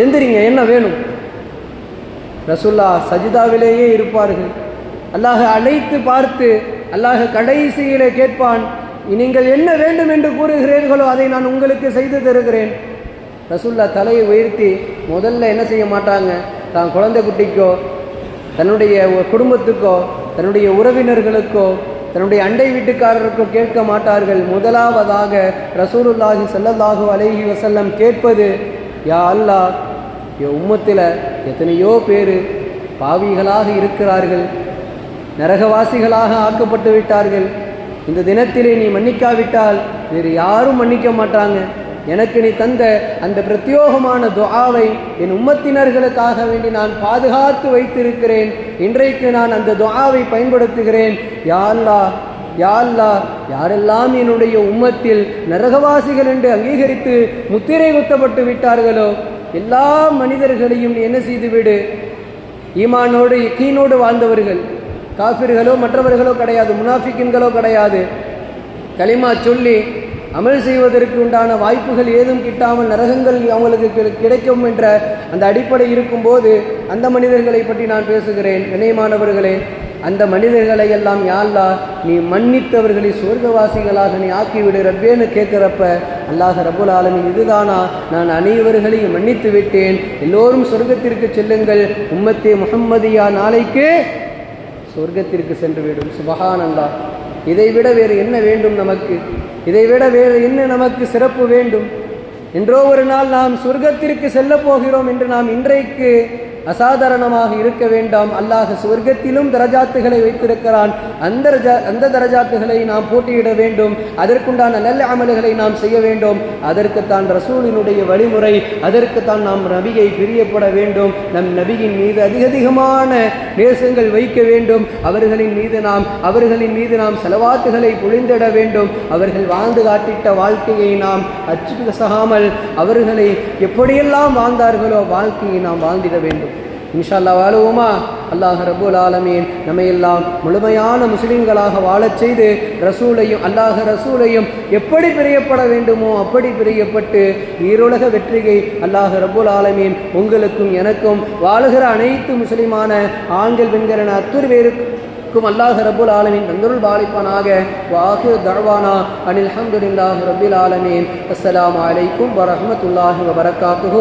எந்திரிங்க, என்ன வேணும்? ரசூலுல்லாஹ் சஜ்தாவிலேயே இருப்பார்கள். அல்லாஹ் அழைத்து பார்த்து அல்லாஹ் கடைசியிலே கேட்பான், நீங்கள் என்ன வேண்டும் என்று கூறுகிறீர்களோ அதை நான் உங்களுக்கு செய்து தருகிறேன். ரசூலுல்லாஹ் தலையை உயர்த்தி முதல்ல என்ன செய்ய மாட்டாங்க, தான் குழந்தை குட்டிக்கோ, தன்னுடைய குடும்பத்துக்கோ, தன்னுடைய உறவினர்களுக்கோ, தன்னுடைய அண்டை வீட்டுக்காரருக்கோ கேட்க மாட்டார்கள். முதலாவதாக ரசூலுல்லாஹி ஸல்லல்லாஹு அலைஹி வஸல்லம் கேட்பது, யா அல்லாஹ், என் உம்மத்தில் எத்தனையோ பேர் பாவிகளாக இருக்கிறார்கள், நரகவாசிகளாக ஆக்கப்பட்டு விட்டார்கள். இந்த தினத்திலே நீ மன்னிக்காவிட்டால் வேறு யாரும் மன்னிக்க மாட்டாங்க. எனக்கு நீ தந்த அந்த பிரத்யோகமான துஆவை என் உம்மத்தினர்களுக்காக வேண்டி நான் பாதுகாத்து வைத்திருக்கிறேன். இன்றைக்கு நான் அந்த துஆவை பயன்படுத்துகிறேன். யா அல்லாஹ், யா அல்லாஹ், யாரெல்லாம் என்னுடைய உம்மத்தில் நரகவாசிகள் என்று அங்கீகரித்து முத்திரை குத்தப்பட்டு விட்டார்களோ எல்லா மனிதர்களையும் நீ என்ன செய்துவிடு. ஈமானோடு யக்கீனோடு வாழ்ந்தவர்கள், காஃபிர்களோ மற்றவர்களோ கிடையாது, முனாஃபிக்கின்களோ கிடையாது, கலிமா சொல்லி அமல் செய்வதற்கு உண்டான வாய்ப்புகள் ஏதும் கிட்டாமல் நரகங்கள் அவங்களுக்கு கிடைக்கும் என்ற அந்த அடிப்படை இருக்கும்போது அந்த மனிதர்களை பற்றி நான் பேசுகிறேன். இணையமானவர்களே, அந்த மனிதர்களை எல்லாம் யா அல்லாஹ் நீ மன்னித்தவர்களை சொர்க்கவாசிகளாக நீ ஆக்கிவிடு ரப்பேன்னு கேட்குறப்ப அல்லாஹ் ரப்புல் ஆலமீன் இதுதானா, நான் அனைவர்களையும் மன்னித்து விட்டேன், எல்லோரும் சொர்க்கத்திற்கு செல்லுங்கள், உம்மத்தே முஹம்மதியா நாளைக்கு சொர்க்கத்திற்கு சென்று விடும். சுபஹானல்லாஹ். இதைவிட வேறு என்ன வேண்டும் நமக்கு? இதைவிட வேறு என்ன நமக்கு சிறப்பு வேண்டும்? என்றோ ஒரு நாள் நாம் சொர்க்கத்திற்கு செல்ல போகிறோம் என்று நாம் இன்றைக்கு அசாதாரணமாக இருக்க வேண்டாம். அல்லாஹ் சொர்க்கத்திலும் தரஜாத்துகளை வைத்திருக்கிறான். அந்த தரஜாத்துகளை நாம் போட்டியிட வேண்டும். அதற்குண்டான நல்ல அமல்களை நாம் செய்ய வேண்டும். அதற்குத்தான் ரசூலினுடைய வழிமுறை, அதற்குத்தான் நாம் நபியை பிரியப்பட வேண்டும். நம் நபியின் மீது அதிகமான நேசங்கள் வைக்க வேண்டும். அவர்களின் மீது நாம் செலவாத்துகளை பொழிந்திட வேண்டும். அவர்கள் வாழ்ந்து காட்டிட்ட வாழ்க்கையை நாம் அச்சுகசாமல் அவர்களை எப்படியெல்லாம் வாழ்ந்தார்களோ வாழ்க்கையை நாம் வாழ்ந்திட வேண்டும். இன்ஷா அல்லாஹ் வாழுவோமா? அல்லாஹ் ரப்புல் ஆலமீன் நம்மையெல்லாம் முழுமையான முஸ்லிம்களாக வாழச் செய்து அல்லாஹ் ரசூலையும் எப்படி பிரியப்பட வேண்டுமோ அப்படி பிரியப்பட்டு ஈருலக வெற்றியை அல்லாஹ் ரப்புல் ஆலமீன் உங்களுக்கும் எனக்கும் வாழுகிற அனைத்து முஸ்லிமான ஆண்கள் பெண்கள் என அத்துர் பேருக்கும் அல்லாஹ் ரப்புல் ஆலமீன் தந்தருள் பாலிப்பானாக. வாஹிர் தஅவானா அனில் ஹம்துலில்லாஹி ரப்பில் ஆலமீன். அஸ்ஸலாமு அலைக்கும் வரஹ்மத்துல்லாஹி வபரகாத்துஹு.